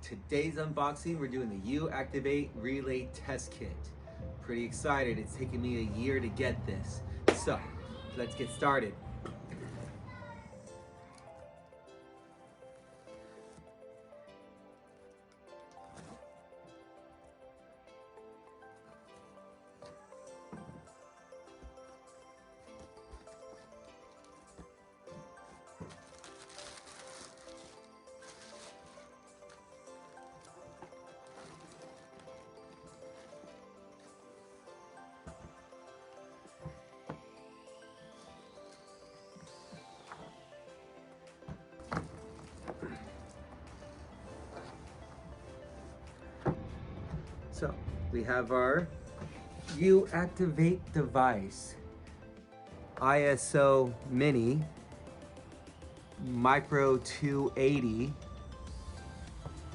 Today's unboxing, we're doing the UActivate Relay Test Kit. Pretty excited, it's taken me a year to get this. So, let's get started. So, we have our UActivate device, ISO Mini, Micro 280,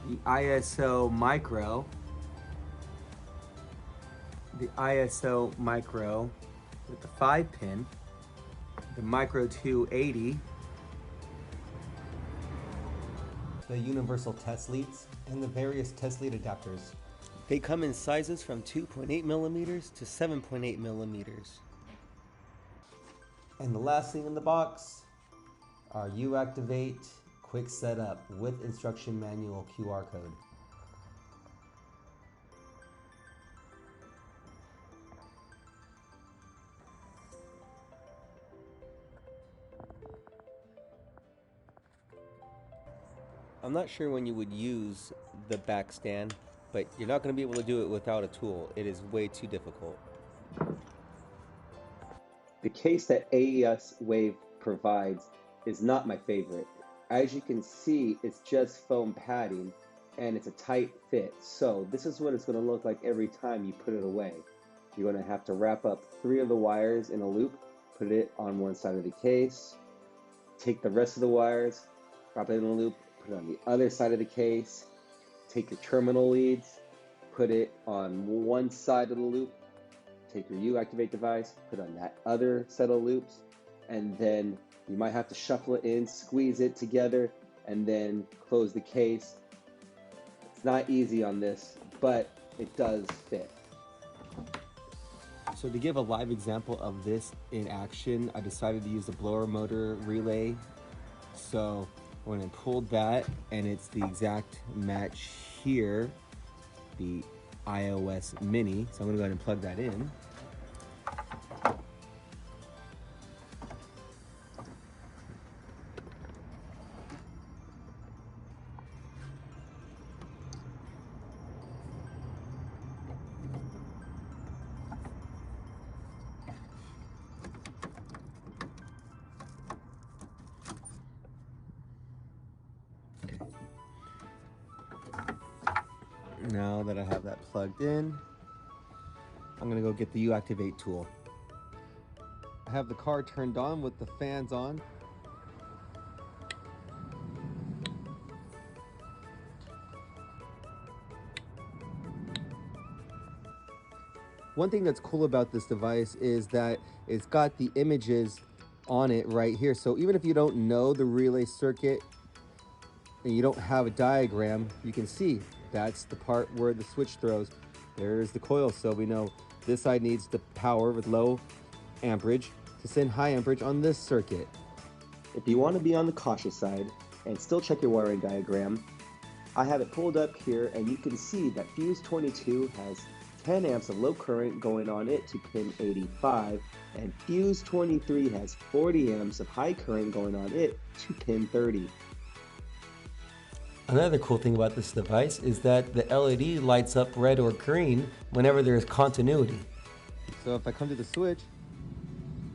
the ISO Micro, the ISO Micro with the 5-pin, the Micro 280, the universal test leads, and the various test lead adapters. They come in sizes from 2.8 millimeters to 7.8 millimeters. And the last thing in the box, our UActivate quick setup with instruction manual QR code. I'm not sure when you would use the back stand, but you're not going to be able to do it without a tool. It is way too difficult. The case that AES Wave provides is not my favorite. As you can see, it's just foam padding and it's a tight fit. So this is what it's going to look like every time you put it away. You're going to have to wrap up 3 of the wires in a loop, put it on one side of the case, take the rest of the wires, wrap it in a loop, put it on the other side of the case, take your terminal leads, put it on one side of the loop, take your UActivate device, put it on that other set of loops, and then you might have to shuffle it in, squeeze it together, and then close the case. It's not easy on this, but it does fit. So to give a live example of this in action, I decided to use the blower motor relay. So when I pulled that, and it's the exact match here, the iOS Mini. So I'm gonna go ahead and plug that in. Now that I have that plugged in, I'm gonna go get the UActivate tool. I have the car turned on with the fans on. One thing that's cool about this device is that it's got the images on it right here. So even if you don't know the relay circuit and you don't have a diagram, you can see that's the part where the switch throws. There's the coil, so we know this side needs the power with low amperage to send high amperage on this circuit. If you want to be on the cautious side and still check your wiring diagram, I have it pulled up here and you can see that fuse 22 has 10 amps of low current going on it to pin 85, and fuse 23 has 40 amps of high current going on it to pin 30. Another cool thing about this device is that the LED lights up red or green whenever there's continuity. So if I come to the switch,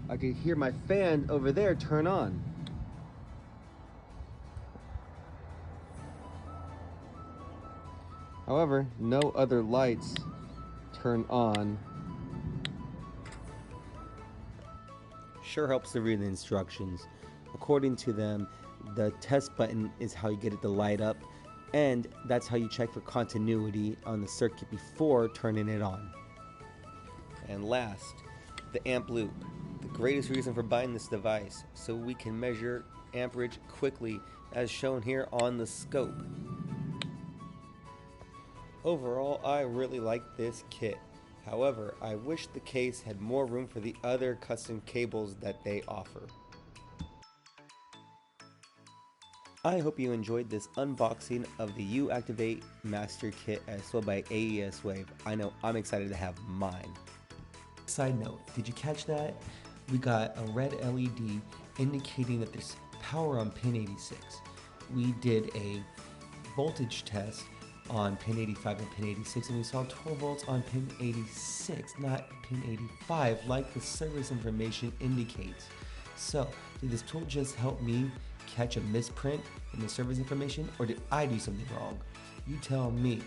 I can hear my fan over there turn on. However, no other lights turn on. Sure helps to read the instructions. According to them, the test button is how you get it to light up, and that's how you check for continuity on the circuit before turning it on. And last, the amp loop. The greatest reason for buying this device, so we can measure amperage quickly as shown here on the scope. Overall, I really like this kit. However, I wish the case had more room for the other custom cables that they offer. I hope you enjoyed this unboxing of the UActivate Master Kit as sold by AES Wave. I know I'm excited to have mine. Side note, did you catch that? We got a red LED indicating that there's power on pin 86. We did a voltage test on pin 85 and pin 86 and we saw 12 volts on pin 86, not pin 85 like the service information indicates. So, did this tool just help me catch a misprint in the service information, or did I do something wrong? You tell me.